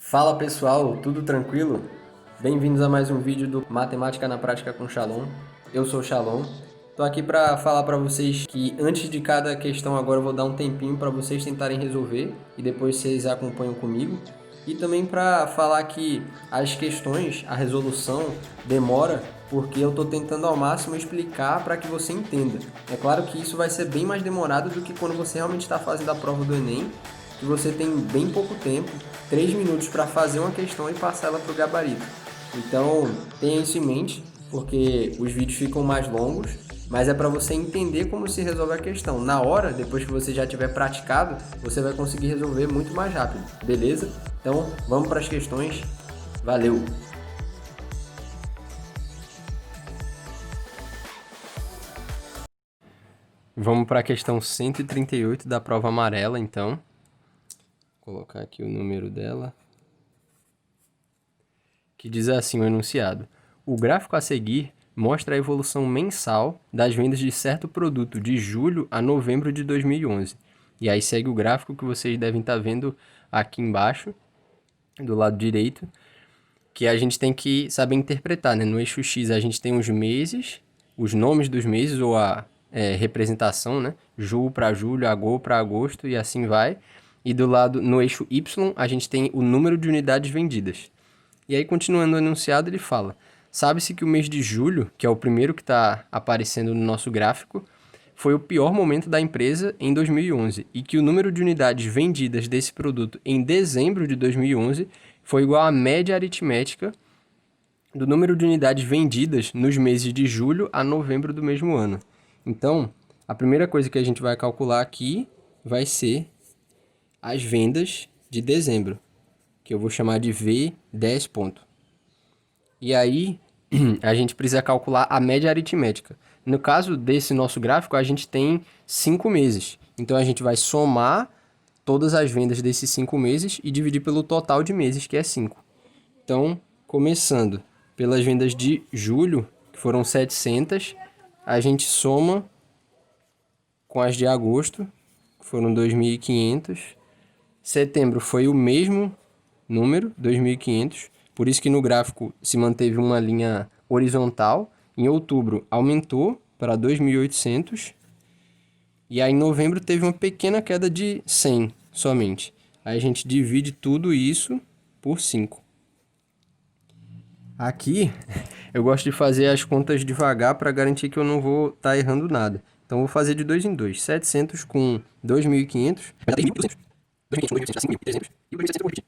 Fala pessoal, tudo tranquilo? Bem-vindos a mais um vídeo do Matemática na Prática com Shalom. Eu sou o Shalom. Tô aqui para falar para vocês que antes de cada questão agora eu vou dar um tempinho para vocês tentarem resolver e depois vocês acompanham comigo. E também para falar que as questões, a resolução demora porque eu estou tentando ao máximo explicar para que você entenda. É claro que isso vai ser bem mais demorado do que quando você realmente está fazendo a prova do Enem, que você tem bem pouco tempo, 3 minutos para fazer uma questão e passar ela para o gabarito. Então, tenha isso em mente, porque os vídeos ficam mais longos, mas é para você entender como se resolve a questão. Na hora, depois que você já tiver praticado, você vai conseguir resolver muito mais rápido, beleza? Então, vamos para as questões. Valeu! Vamos para a questão 138 da prova amarela, então. Vou colocar aqui o número dela. Que diz assim o enunciado: o gráfico a seguir mostra a evolução mensal das vendas de certo produto de julho a novembro de 2011. E aí segue o gráfico que vocês devem estar vendo aqui embaixo, do lado direito, que a gente tem que saber interpretar, né? No eixo X a gente tem os meses, os nomes dos meses ou a representação, né? Julho para julho, agosto para agosto e assim vai. E do lado, no eixo Y, a gente tem o número de unidades vendidas. E aí, continuando o enunciado, ele fala: sabe-se que o mês de julho, que é o primeiro que está aparecendo no nosso gráfico, foi o pior momento da empresa em 2011 e que o número de unidades vendidas desse produto em dezembro de 2011 foi igual à média aritmética do número de unidades vendidas nos meses de julho a novembro do mesmo ano. Então, a primeira coisa que a gente vai calcular aqui vai ser as vendas de dezembro, que eu vou chamar de V10 ponto. E aí, a gente precisa calcular a média aritmética. No caso desse nosso gráfico, a gente tem 5 meses. Então, a gente vai somar todas as vendas desses 5 meses e dividir pelo total de meses, que é 5. Então, começando pelas vendas de julho, que foram 700, a gente soma com as de agosto, que foram 2.500. Setembro foi o mesmo número, 2.500, por isso que no gráfico se manteve uma linha horizontal. Em outubro aumentou para 2.800 e aí em novembro teve uma pequena queda de 100 somente. Aí a gente divide tudo isso por 5. Aqui eu gosto de fazer as contas devagar para garantir que eu não vou estar errando nada. Então vou fazer de 2 em 2. 700 com 2.500 vai dar 3.200. 2.500 dá 5.300 e o 2.700 eu vou repetir.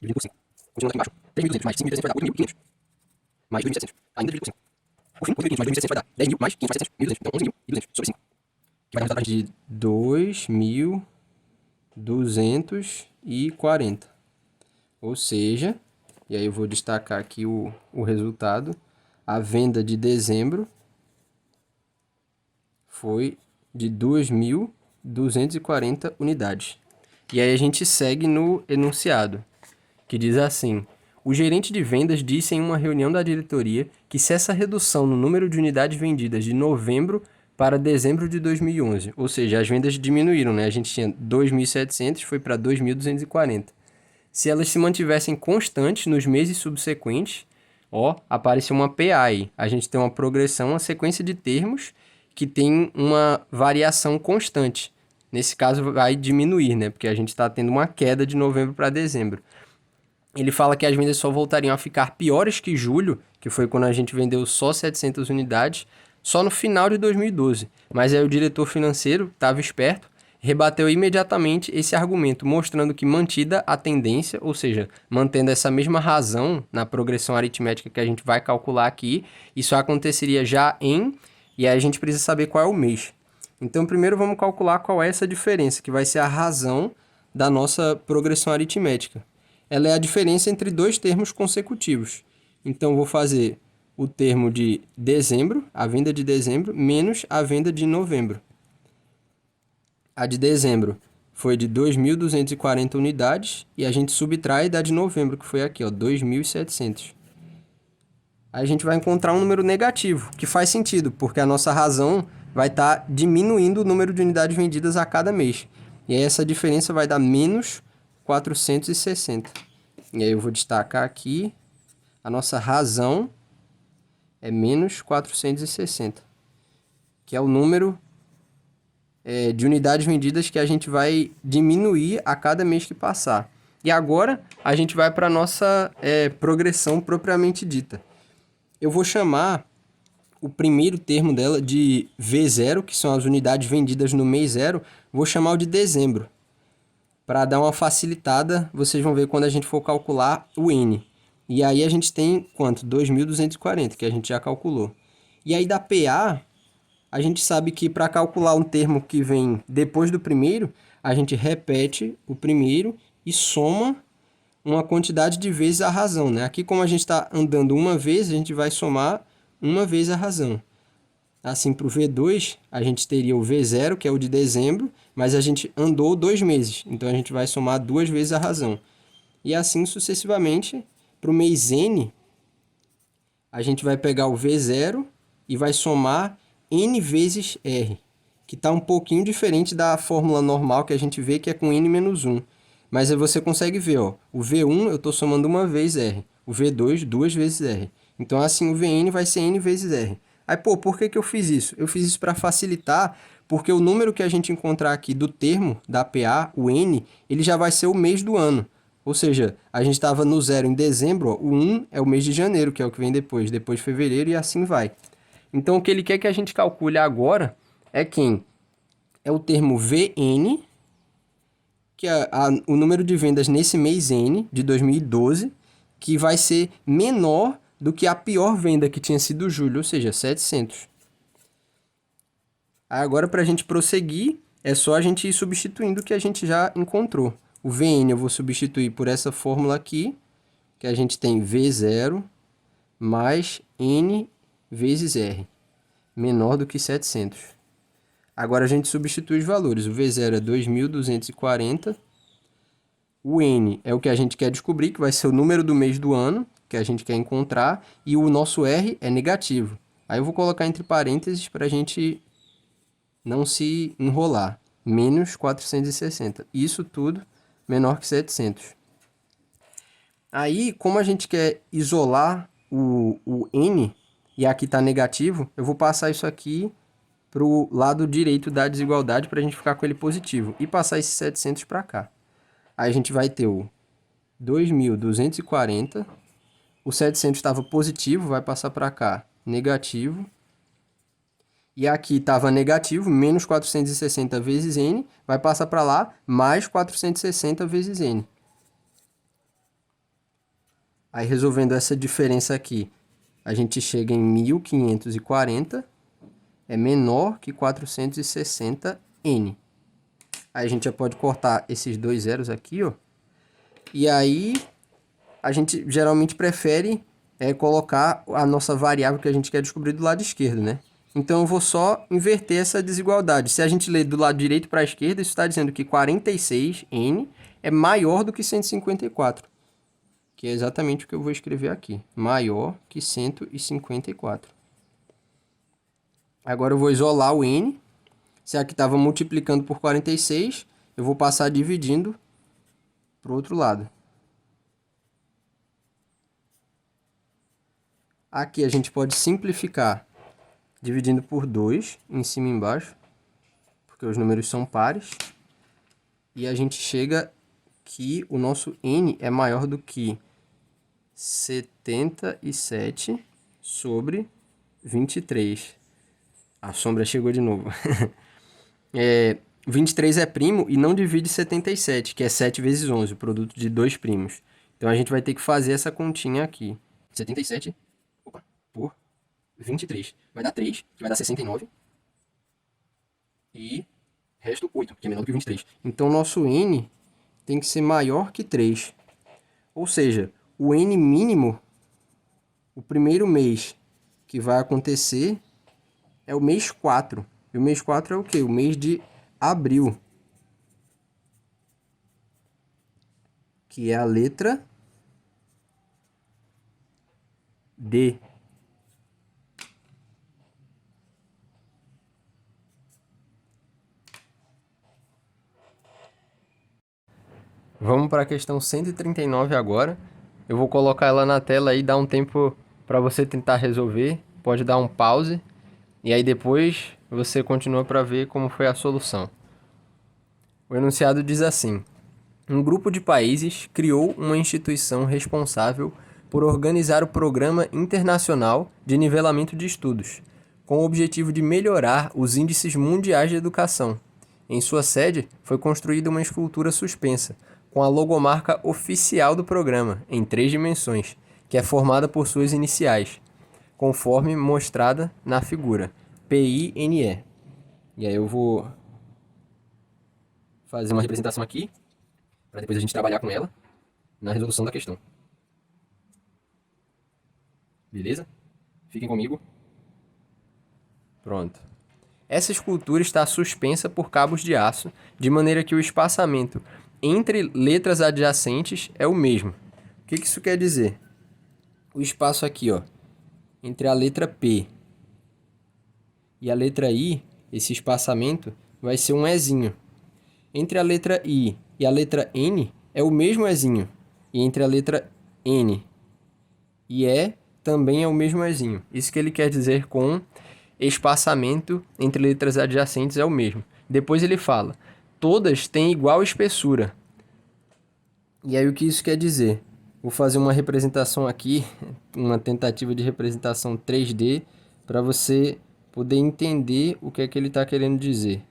Dividindo por 5. Continuando aqui embaixo. 3.200 mais 5.300 vai dar 8.500 mais 2.700. Ainda dividido por 5. Por fim, 8.500 mais 2.700 vai dar 10.000 mais 500 mais 700, 1.200. Então 11.200 sobre 5. Que vai dar um resultado de 2.240. Ou seja, e aí eu vou destacar aqui o resultado. A venda de dezembro foi de 2.240 unidades. E aí a gente segue no enunciado, que diz assim: o gerente de vendas disse em uma reunião da diretoria que se essa redução no número de unidades vendidas de novembro para dezembro de 2011, ou seja, as vendas diminuíram, né? A gente tinha 2.700, foi para 2.240. Se elas se mantivessem constantes nos meses subsequentes, apareceu uma PA aí. A gente tem uma progressão, uma sequência de termos que tem uma variação constante. Nesse caso vai diminuir, né? Porque a gente está tendo uma queda de novembro para dezembro. Ele fala que as vendas só voltariam a ficar piores que julho, que foi quando a gente vendeu só 700 unidades, só no final de 2012. Mas aí o diretor financeiro estava esperto, rebateu imediatamente esse argumento, mostrando que mantida a tendência, ou seja, mantendo essa mesma razão na progressão aritmética que a gente vai calcular aqui, isso aconteceria já e aí a gente precisa saber qual é o mês. Então, primeiro vamos calcular qual é essa diferença, que vai ser a razão da nossa progressão aritmética. Ela é a diferença entre dois termos consecutivos. Então, vou fazer o termo de dezembro, a venda de dezembro, menos a venda de novembro. A de dezembro foi de 2.240 unidades e a gente subtrai da de novembro, que foi aqui, 2.700. Aí a gente vai encontrar um número negativo, que faz sentido, porque a nossa razão vai estar diminuindo o número de unidades vendidas a cada mês. E aí essa diferença vai dar menos 460. E aí eu vou destacar aqui, a nossa razão é menos 460, que é o número de unidades vendidas que a gente vai diminuir a cada mês que passar. E agora a gente vai para a nossa progressão propriamente dita. Eu vou chamar o primeiro termo dela de V0, que são as unidades vendidas no mês zero, vou chamar o de dezembro. Para dar uma facilitada, vocês vão ver quando a gente for calcular o N. E aí a gente tem quanto? 2.240, que a gente já calculou. E aí da PA, a gente sabe que para calcular um termo que vem depois do primeiro, a gente repete o primeiro e soma uma quantidade de vezes a razão, né? Aqui, como a gente está andando uma vez, a gente vai somar uma vez a razão. Assim, para o V2, a gente teria o V0, que é o de dezembro, mas a gente andou 2 meses, então a gente vai somar 2 vezes a razão. E assim sucessivamente, para o mês N, a gente vai pegar o V0 e vai somar N vezes R, que está um pouquinho diferente da fórmula normal que a gente vê, que é com N menos 1. Mas aí você consegue ver, ó, o V1 eu estou somando uma vez R, o V2 duas vezes R. Então assim o Vn vai ser N vezes R. Aí, pô, por que eu fiz isso? Eu fiz isso para facilitar, porque o número que a gente encontrar aqui do termo da PA, o N, ele já vai ser o mês do ano. Ou seja, a gente estava no zero em dezembro, ó, o 1 é o mês de janeiro, que é o que vem depois fevereiro e assim vai. Então, o que ele quer que a gente calcule agora é quem? É o termo VN, que é o número de vendas nesse mês N de 2012, que vai ser menor do que a pior venda que tinha sido julho, ou seja, 700. Agora, para a gente prosseguir, é só a gente ir substituindo o que a gente já encontrou. O Vn eu vou substituir por essa fórmula aqui, que a gente tem V0 mais N vezes R, menor do que 700. Agora a gente substitui os valores. O V0 é 2.240. O N é o que a gente quer descobrir, que vai ser o número do mês do ano, que a gente quer encontrar. E o nosso R é negativo. Aí eu vou colocar entre parênteses para a gente não se enrolar. Menos 460. Isso tudo menor que 700. Aí, como a gente quer isolar o N, e aqui está negativo, eu vou passar isso aqui para o lado direito da desigualdade para a gente ficar com ele positivo. E passar esses 700 para cá. Aí a gente vai ter o 2.240. O 700 estava positivo, vai passar para cá negativo. E aqui estava negativo, menos 460 vezes N, vai passar para lá, mais 460 vezes N. Aí, resolvendo essa diferença aqui, a gente chega em 1.540, é menor que 460N. Aí a gente já pode cortar esses dois zeros aqui, ó. E aí, a gente geralmente prefere colocar a nossa variável que a gente quer descobrir do lado esquerdo, né? Então, eu vou só inverter essa desigualdade. Se a gente ler do lado direito para a esquerda, isso está dizendo que 46N é maior do que 154. Que é exatamente o que eu vou escrever aqui. Maior que 154. Agora eu vou isolar o N. Se aqui estava multiplicando por 46, eu vou passar dividindo para o outro lado. Aqui a gente pode simplificar dividindo por 2, em cima e embaixo, porque os números são pares. E a gente chega que o nosso N é maior do que 77 sobre 23. A sombra chegou de novo. 23 é primo e não divide 77, que é 7 vezes 11, o produto de dois primos. Então, a gente vai ter que fazer essa continha aqui. 77 por 23. Vai dar 3, que vai dar 69. E resto 8, que é menor do que 23. Então, nosso N tem que ser maior que 3. Ou seja, o N mínimo, o primeiro mês que vai acontecer é o mês 4. E o mês 4 é o quê? O mês de abril. Que é a letra D. Vamos para a questão 139 agora. Eu vou colocar ela na tela aí, dar um tempo para você tentar resolver. Pode dar um pause e aí depois você continua para ver como foi a solução. O enunciado diz assim: um grupo de países criou uma instituição responsável por organizar o Programa Internacional de Nivelamento de Estudos, com o objetivo de melhorar os índices mundiais de educação. Em sua sede, foi construída uma escultura suspensa, com a logomarca oficial do programa, em 3 dimensões, que é formada por suas iniciais, conforme mostrada na figura PINE. E aí eu vou fazer uma representação aqui, para depois a gente trabalhar com ela na resolução da questão. Beleza? Fiquem comigo. Pronto. Essa escultura está suspensa por cabos de aço, de maneira que o espaçamento entre letras adjacentes é o mesmo. O que isso quer dizer? O espaço aqui, ó, entre a letra P e a letra I, esse espaçamento vai ser um Ezinho. Entre a letra I e a letra N é o mesmo Ezinho. E entre a letra N e E também é o mesmo Ezinho. Isso que ele quer dizer com espaçamento entre letras adjacentes é o mesmo. Depois ele fala, todas têm igual espessura. E aí o que isso quer dizer? Vou fazer uma representação aqui, uma tentativa de representação 3D, para você poder entender o que é que ele está querendo dizer.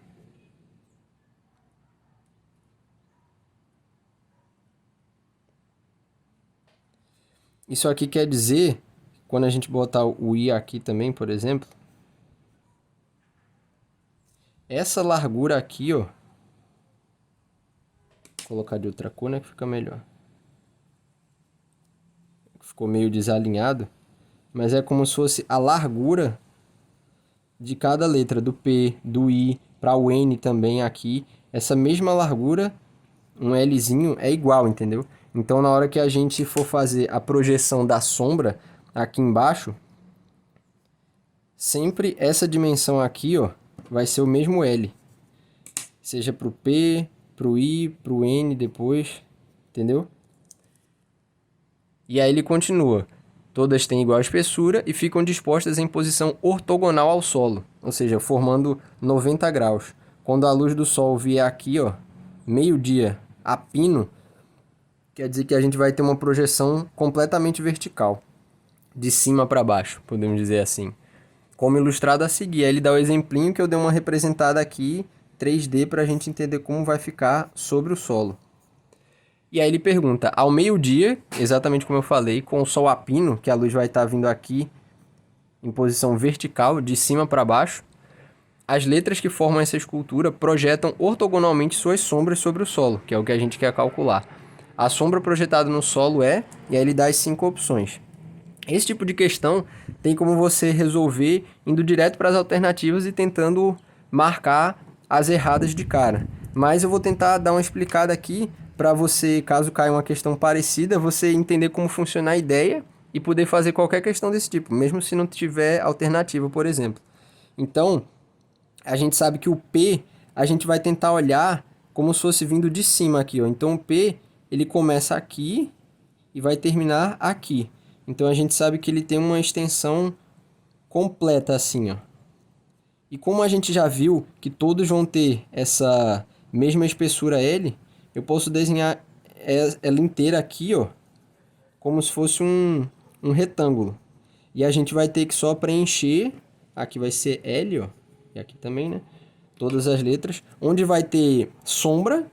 Isso aqui quer dizer, quando a gente botar o I aqui também, por exemplo, essa largura aqui, ó, vou colocar de outra cor, né, que fica melhor. Ficou meio desalinhado, mas é como se fosse a largura de cada letra, do P, do I, para o N também aqui, essa mesma largura, um Lzinho, é igual, entendeu? Então, na hora que a gente for fazer a projeção da sombra aqui embaixo, sempre essa dimensão aqui, ó, vai ser o mesmo L. Seja para o P, para o I, para o N depois, entendeu? E aí ele continua. Todas têm igual espessura e ficam dispostas em posição ortogonal ao solo, ou seja, formando 90 graus. Quando a luz do sol vier aqui, ó, meio-dia, a pino, quer dizer que a gente vai ter uma projeção completamente vertical, de cima para baixo, podemos dizer assim. Como ilustrado a seguir, aí ele dá o exemplinho que eu dei uma representada aqui, 3D, para a gente entender como vai ficar sobre o solo. E aí ele pergunta, ao meio-dia, exatamente como eu falei, com o sol a pino, que a luz vai estar vindo aqui em posição vertical, de cima para baixo, as letras que formam essa escultura projetam ortogonalmente suas sombras sobre o solo, que é o que a gente quer calcular. A sombra projetada no solo é, e aí ele dá as 5 opções. Esse tipo de questão tem como você resolver indo direto para as alternativas e tentando marcar as erradas de cara. Mas eu vou tentar dar uma explicada aqui para você, caso caia uma questão parecida, você entender como funciona a ideia e poder fazer qualquer questão desse tipo, mesmo se não tiver alternativa, por exemplo. Então, a gente sabe que o P, a gente vai tentar olhar como se fosse vindo de cima aqui, ó. Então, o P, ele começa aqui e vai terminar aqui. Então, a gente sabe que ele tem uma extensão completa assim, ó. E como a gente já viu que todos vão ter essa mesma espessura L, eu posso desenhar ela inteira aqui, ó, como se fosse um retângulo. E a gente vai ter que só preencher, aqui vai ser L, ó, e aqui também, né? Todas as letras, onde vai ter sombra,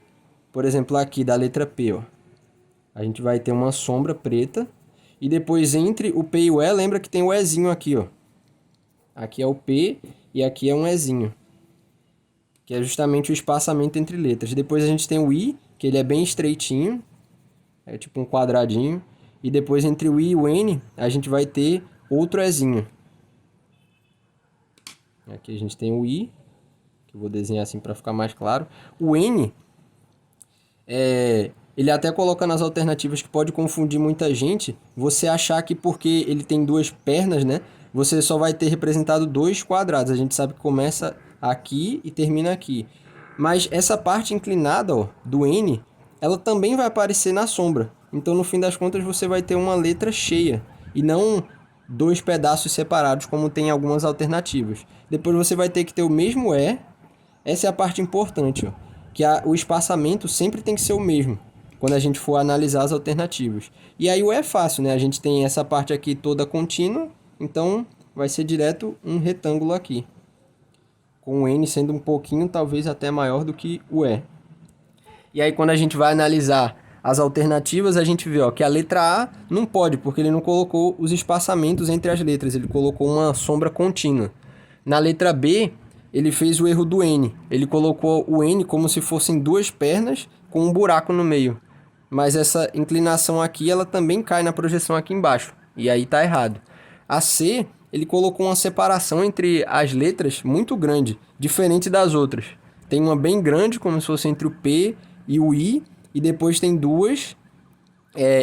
por exemplo, aqui da letra P, ó. A gente vai ter uma sombra preta, e depois entre o P e o E, lembra que tem o Ezinho aqui, ó. Aqui é o P e aqui é um Ezinho, que é justamente o espaçamento entre letras. Depois a gente tem o I, que ele é bem estreitinho, é tipo um quadradinho. E depois entre o I e o N, a gente vai ter outro Ezinho. Aqui a gente tem o I, que eu vou desenhar assim para ficar mais claro. O N, ele até coloca nas alternativas que pode confundir muita gente. Você achar que porque ele tem duas pernas, né? Você só vai ter representado 2 quadrados. A gente sabe que começa aqui e termina aqui. Mas essa parte inclinada, ó, do N, ela também vai aparecer na sombra. Então, no fim das contas, você vai ter uma letra cheia e não dois pedaços separados, como tem algumas alternativas. Depois você vai ter que ter o mesmo E. Essa é a parte importante, ó, que o espaçamento sempre tem que ser o mesmo quando a gente for analisar as alternativas. E aí o E é fácil, né? A gente tem essa parte aqui toda contínua, então vai ser direto um retângulo aqui, com o N sendo um pouquinho, talvez até maior do que o E. E aí quando a gente vai analisar as alternativas, a gente vê, ó, que a letra A não pode, porque ele não colocou os espaçamentos entre as letras, ele colocou uma sombra contínua. Na letra B, ele fez o erro do N, ele colocou o N como se fossem duas pernas com um buraco no meio. Mas essa inclinação aqui, ela também cai na projeção aqui embaixo, e aí tá errado. A C, ele colocou uma separação entre as letras muito grande, diferente das outras. Tem uma bem grande, como se fosse entre o P e o I, e depois tem duas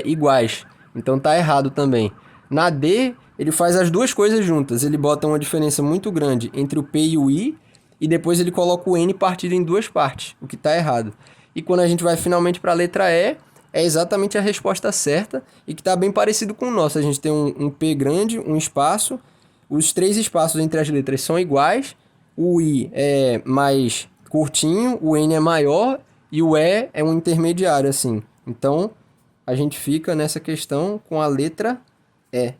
iguais. Então tá errado também. Na D, ele faz as duas coisas juntas. Ele bota uma diferença muito grande entre o P e o I, e depois ele coloca o N partido em duas partes, o que tá errado. E quando a gente vai finalmente para a letra E, é exatamente a resposta certa e que está bem parecido com o nosso. A gente tem um P grande, um espaço, os três espaços entre as letras são iguais, o I é mais curtinho, o N é maior e o E é um intermediário, assim. Então, a gente fica nessa questão com a letra E.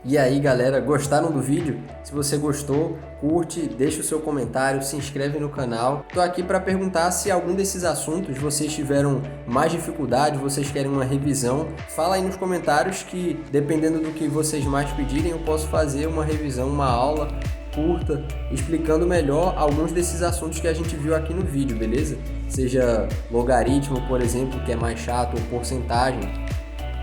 E aí, galera, gostaram do vídeo? Se você gostou, curte, deixa o seu comentário, se inscreve no canal. Tô aqui para perguntar se algum desses assuntos vocês tiveram mais dificuldade, vocês querem uma revisão. Fala aí nos comentários que, dependendo do que vocês mais pedirem, eu posso fazer uma revisão, uma aula curta, explicando melhor alguns desses assuntos que a gente viu aqui no vídeo, beleza? Seja logaritmo, por exemplo, que é mais chato, ou porcentagem.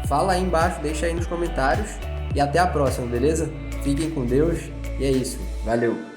Fala aí embaixo, deixa aí nos comentários. E até a próxima, beleza? Fiquem com Deus e é isso. Valeu!